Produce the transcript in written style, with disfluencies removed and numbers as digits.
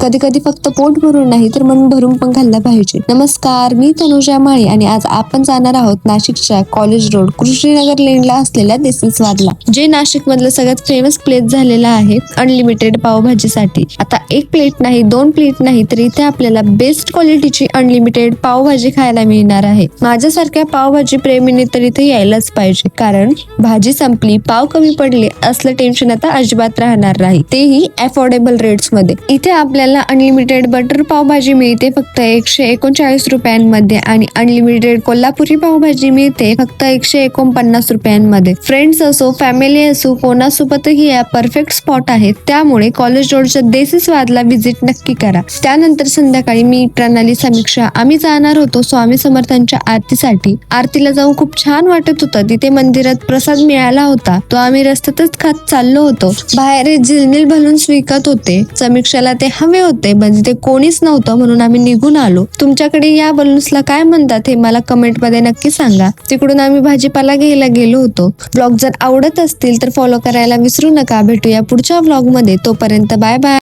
कधी कधी फक्त पोट भरून नाही तर मन भरून पण खाल्ला पाहिजे. नमस्कार, मी तनुजा माळी आणि आज आपण जाणार आहोत नाशिकच्या कॉलेज रोड कृष्णनगर लेनला असलेल्या देसी स्वादला, जे नाशिक मधलं सगळ्यात फेमस प्लेस झालेला आहे अनलिमिटेड पावभाजीसाठी. आता एक प्लेट नाही, दोन प्लेट नाही, तर इथे आपल्याला बेस्ट क्वालिटीची अनलिमिटेड पावभाजी खायला मिळणार आहे. माझ्यासारख्या पावभाजी प्रेमीने तर इथे यायलाच पाहिजे, कारण भाजी संपली, पाव कमी पडले असलं टेन्शन आता अजिबात राहणार नाही, तेही अफोर्डेबल रेट्स मध्ये. इथे आपल्याला अनलिमिटेड बटर पावभाजी मिळते फक्त 139 रुपयांमध्ये आणि अनलिमिटेड कोल्हापुरी पावभाजी मिळते फक्त 149 रुपयांमध्ये. फ्रेंड्स असो, फॅमिली असो, कोणासोबतही या परफेक्ट स्पॉट आहेत. त्यामुळे कॉलेज रोडच्या देसी स्वादला व्हिजिट नक्की करा. त्यानंतर संध्याकाळी मी, प्रणाली, समीक्षा आम्ही जाणार होतो स्वामी समर्थांच्या आरतीसाठी. आरतीला जाऊन खूप छान वाटत होतं. तिथे मंदिरात प्रसाद मिळाला होता, तो आम्ही रस्त्यातच खात चाललो होतो. बाहेर झिलमिल बलून्स विकत होते. समीक्षाला ते हवे होते, पण तिथे कोणीच नव्हतं म्हणून आम्ही निघून आलो. तुमच्याकडे या बलून्सला काय म्हणतात हे मला कमेंट मध्ये नक्की सांगा. तिकडून आम्ही भाजीपाला घ्यायला गेलो होतो. ब्लॉग जर आवडत असतील तर फॉलो करायला विसरू नका. भेटूया पुढच्या ब्लॉग मध्ये. तोपर्यंत बाय बाय.